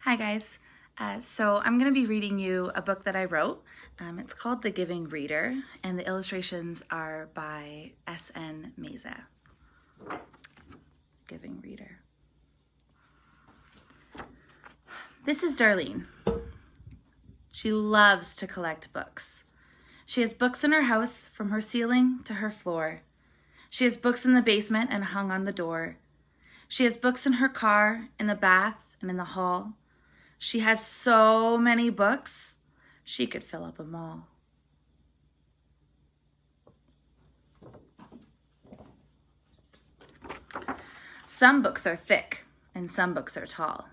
Hi guys. So I'm going to be reading you a book that I wrote. It's called The Giving Reader, and the illustrations are by S.N. Meza. Giving Reader. This is Darlene. She loves to collect books. She has books in her house from her ceiling to her floor. She has books in the basement and hung on the door. She has books in her car, in the bath, and in the hall. She has so many books, she could fill up a mall. Some books are thick and some books are tall.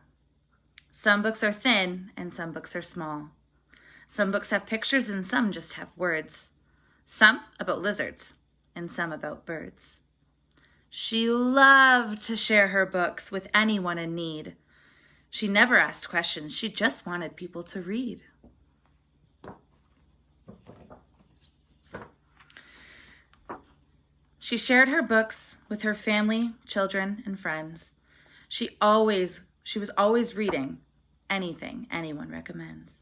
Some books are thin and some books are small. Some books have pictures and some just have words. Some about lizards and some about birds. She loved to share her books with anyone in need. She never asked questions. She just wanted people to read. She shared her books with her family, children, and friends. She was always reading anything anyone recommends.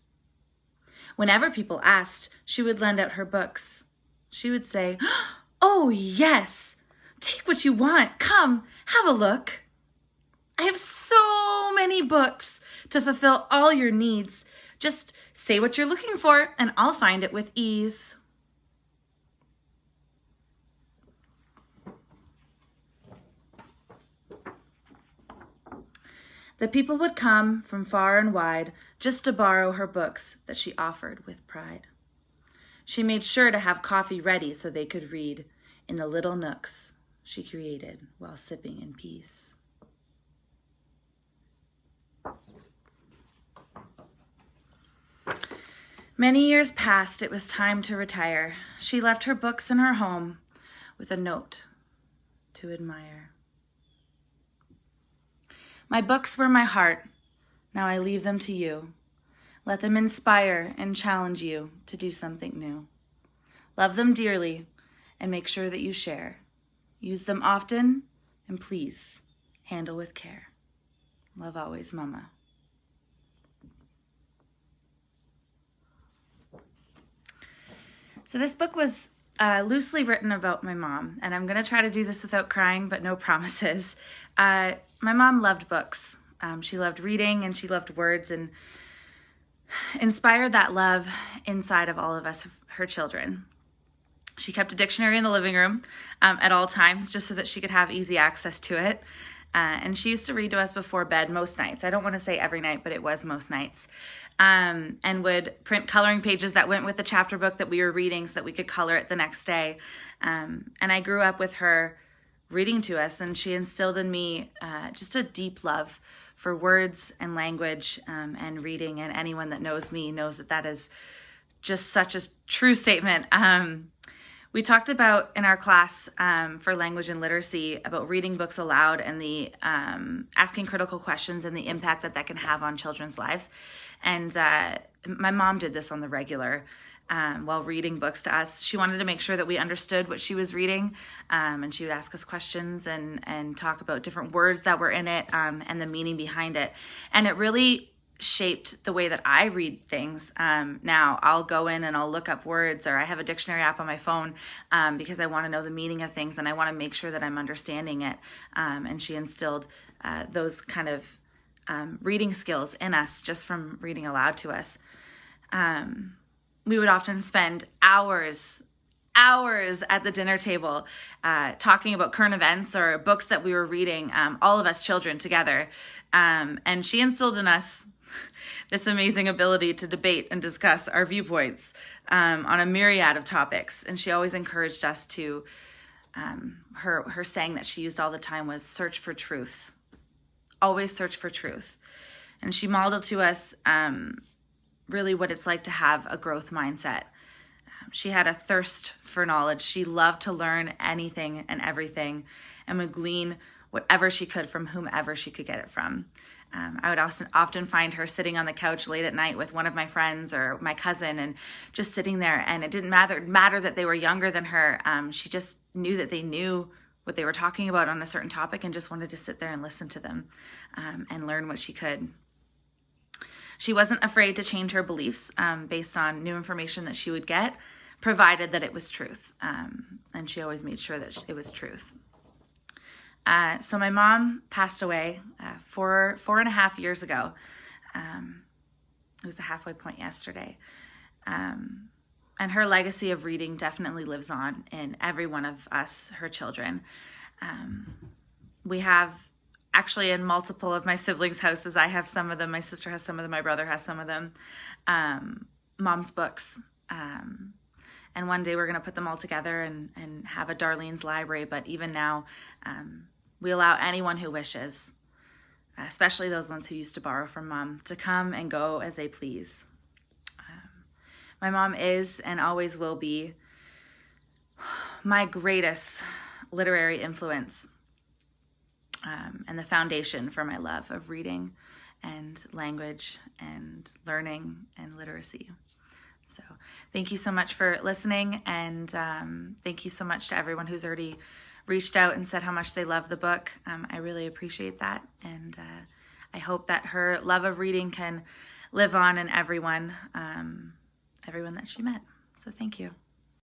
Whenever people asked, she would lend out her books. She would say, "Oh, yes, take what you want. Come, have a look. I have so many books to fulfill all your needs. Just say what you're looking for and I'll find it with ease." The people would come from far and wide just to borrow her books that she offered with pride. She made sure to have coffee ready so they could read in the little nooks she created while sipping in peace. Many years passed, it was time to retire. She left her books in her home with a note to admire. My books were my heart, now I leave them to you. Let them inspire and challenge you to do something new. Love them dearly and make sure that you share. Use them often and please handle with care. Love always, Mama. So this book was loosely written about my mom, and I'm going to try to do this without crying, but no promises. My mom loved books. She loved reading and she loved words and inspired that love inside of all of us, her children. She kept a dictionary in the living room at all times just so that she could have easy access to it. And she used to read to us before bed most nights. I don't want to say every night, but it was most nights. And would print coloring pages that went with the chapter book that we were reading so that we could color it the next day. And I grew up with her reading to us, and she instilled in me just a deep love for words and language and reading. And anyone that knows me knows that that is just such a true statement. We talked about in our class for language and literacy about reading books aloud and the asking critical questions and the impact that that can have on children's lives. And my mom did this on the regular while reading books to us. She wanted to make sure that we understood what she was reading, and she would ask us questions and talk about different words that were in it and the meaning behind it. And it really shaped the way that I read things. Now I'll go in and I'll look up words, or I have a dictionary app on my phone because I want to know the meaning of things and I want to make sure that I'm understanding it. And she instilled those kind of reading skills in us just from reading aloud to us. We would often spend hours at the dinner table talking about current events or books that we were reading, all of us children together. And she instilled in us this amazing ability to debate and discuss our viewpoints on a myriad of topics. And she always encouraged us to, her saying that she used all the time was search for truth. Always search for truth. And she modeled to us really what it's like to have a growth mindset. She had a thirst for knowledge. She loved to learn anything and everything and would glean whatever she could from whomever she could get it from. I would often find her sitting on the couch late at night with one of my friends or my cousin and just sitting there. And it didn't matter that they were younger than her. She just knew that they knew what they were talking about on a certain topic and just wanted to sit there and listen to them and learn what she could. She wasn't afraid to change her beliefs based on new information that she would get, provided that it was truth. And she always made sure that it was truth. So my mom passed away 4.5 years ago. It was the halfway point yesterday. And her legacy of reading definitely lives on in every one of us, her children. We have, actually in multiple of my siblings' houses, I have some of them, my sister has some of them, my brother has some of them, Mom's books. And one day we're going to put them all together and have a Darlene's library. But even now, we allow anyone who wishes, especially those ones who used to borrow from Mom, to come and go as they please. My mom is and always will be my greatest literary influence and the foundation for my love of reading and language and learning and literacy. So thank you so much for listening, and thank you so much to everyone who's already reached out and said how much they love the book. I really appreciate that, and I hope that her love of reading can live on in everyone that she met. So thank you.